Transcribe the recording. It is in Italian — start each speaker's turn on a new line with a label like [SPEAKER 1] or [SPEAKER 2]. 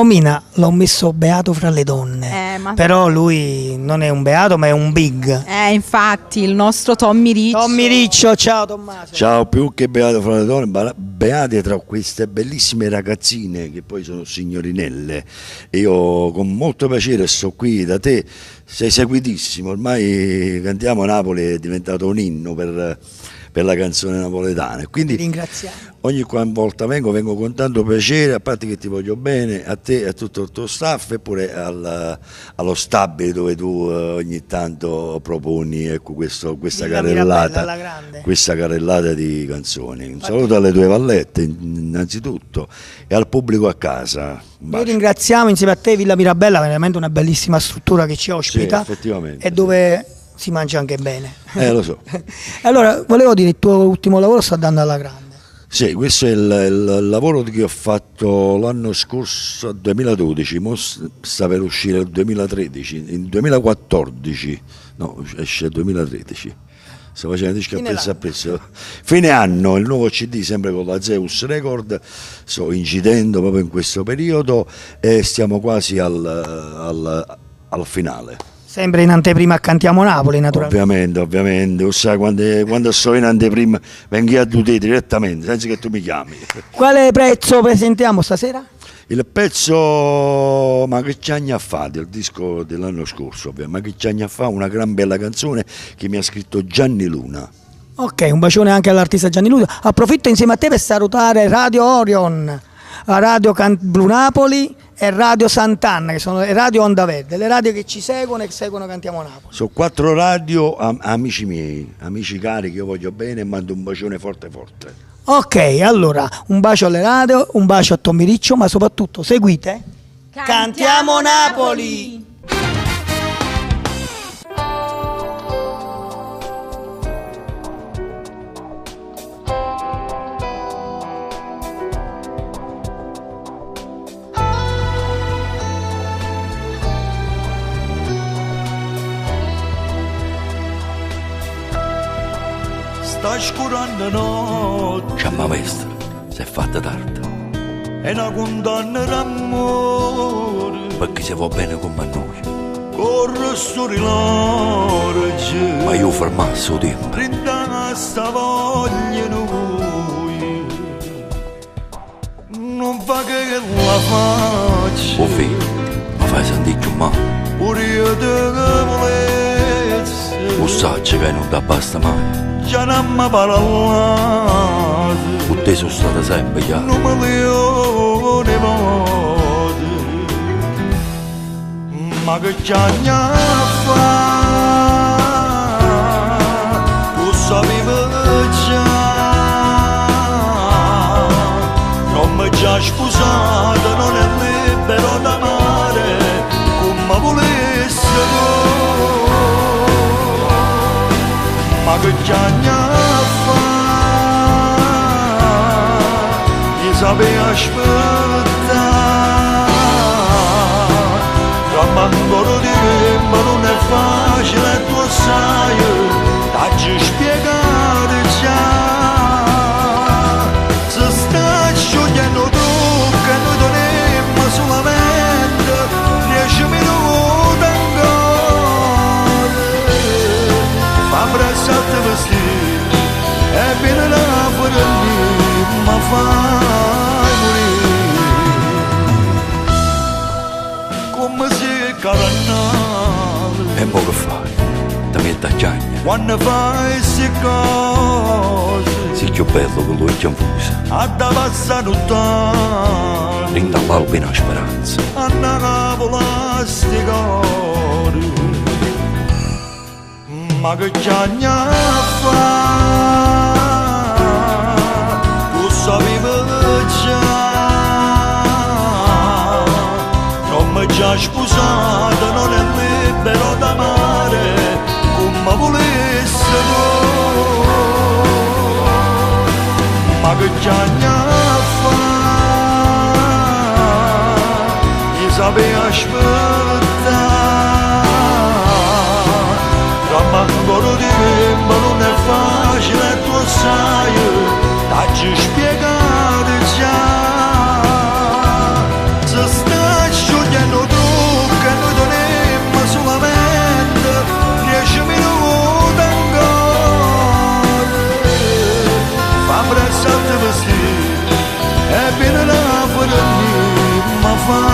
[SPEAKER 1] Romina, l'ho messo beato fra le donne, però lui non è un beato ma è un big.
[SPEAKER 2] Infatti il nostro Tommy Riccio.
[SPEAKER 1] Tommy Riccio, ciao Tommaso.
[SPEAKER 3] Ciao, più che beato fra le donne, beate tra queste bellissime ragazzine che poi sono signorinelle. E io con molto piacere sto qui da te, sei seguitissimo, ormai Cantiamo Napoli è diventato un inno per la canzone napoletana, quindi
[SPEAKER 1] ringraziamo.
[SPEAKER 3] Ogni volta vengo con tanto piacere, a parte che ti voglio bene, a te e a tutto il tuo staff, e pure allo stabile dove tu ogni tanto proponi, ecco, questa carrellata di canzoni. Un saluto alle tue vallette innanzitutto e al pubblico a casa.
[SPEAKER 1] Noi ringraziamo insieme a te Villa Mirabella, veramente una bellissima struttura che ci ospita,
[SPEAKER 3] sì, effettivamente,
[SPEAKER 1] e dove si mangia anche bene.
[SPEAKER 3] Lo so.
[SPEAKER 1] Allora, volevo dire, il tuo ultimo lavoro sta andando alla grande.
[SPEAKER 3] Sì, questo è il lavoro che ho fatto l'anno scorso, 2012, mo sta per uscire il 2013, il 2014, no, esce il 2013. Sto facendo a pezzo. Fine anno, il nuovo CD sempre con la Zeus Record, sto incidendo proprio in questo periodo e stiamo quasi al finale.
[SPEAKER 1] Sempre in anteprima a Cantiamo Napoli, naturalmente.
[SPEAKER 3] Ovviamente, sai, quando sto in anteprima vengo a te direttamente, senza che tu mi chiami.
[SPEAKER 1] Quale prezzo presentiamo stasera?
[SPEAKER 3] Il pezzo Ma che c'anni ha fatto, il disco dell'anno scorso, Ma che c'anni ha fatto, una gran bella canzone che mi ha scritto Gianni Luna.
[SPEAKER 1] Ok, un bacione anche all'artista Gianni Luna. Approfitto insieme a te per salutare Radio Orion, Radio Blu Napoli e Radio Sant'Anna, che sono le radio Onda Verde, le radio che ci seguono e seguono Cantiamo Napoli.
[SPEAKER 3] Sono 4 radio amici miei, amici cari che io voglio bene, e mando un bacione forte forte.
[SPEAKER 1] Ok, allora un bacio alle radio, un bacio a Tommy Riccio, ma soprattutto seguite Cantiamo Napoli!
[SPEAKER 4] Sta scurando notte,
[SPEAKER 3] Ciamma maestra, si è fatta tardi,
[SPEAKER 4] è una condanna d'amore,
[SPEAKER 3] perché si va bene con noi.
[SPEAKER 4] corre su rilarge,
[SPEAKER 3] Ma io fermassi il tempo.
[SPEAKER 4] prendana sta voglia noi, non fa che la faccia,
[SPEAKER 3] Oh figlio, mi fai sentire più male.
[SPEAKER 4] pure io te volessi,
[SPEAKER 3] Lo sai che non ti basta mai.
[SPEAKER 4] già non mi parlate,
[SPEAKER 3] Con te sono stata sempre chiara.
[SPEAKER 4] non me le volte, ma che c'anni a fa, lo sapevo già, non mi già sposato, non è libero d'amare, come volesse tu. Ma che c'anni a fa, mi sapeva aspettare, ma ancora di tempo non è facile, tu sai, dacci spiegare già, se stai sciogliendo troppo e noi dovremmo solamente 10 minuti ancora, fa presto a te vestire e viene là fuori lì, ma fai morire come se carannale.
[SPEAKER 3] E mo che fai? Ti metti a chiagna.
[SPEAKER 4] Quando fai queste cose,
[SPEAKER 3] Sei più bello che lui che infusa.
[SPEAKER 4] a da passare lontano,
[SPEAKER 3] Rinda l'albina speranza.
[SPEAKER 4] a Napoli sti cori, ma che c'anni a fa, lo sapevo già, non mi già sposato, non è libero d'amare, come volesse tu. Ma che c'anni a fa, mi sapeva aspettare, ma ancora di tempo non è facile, tu sai, dacci spiegare già, se stai fa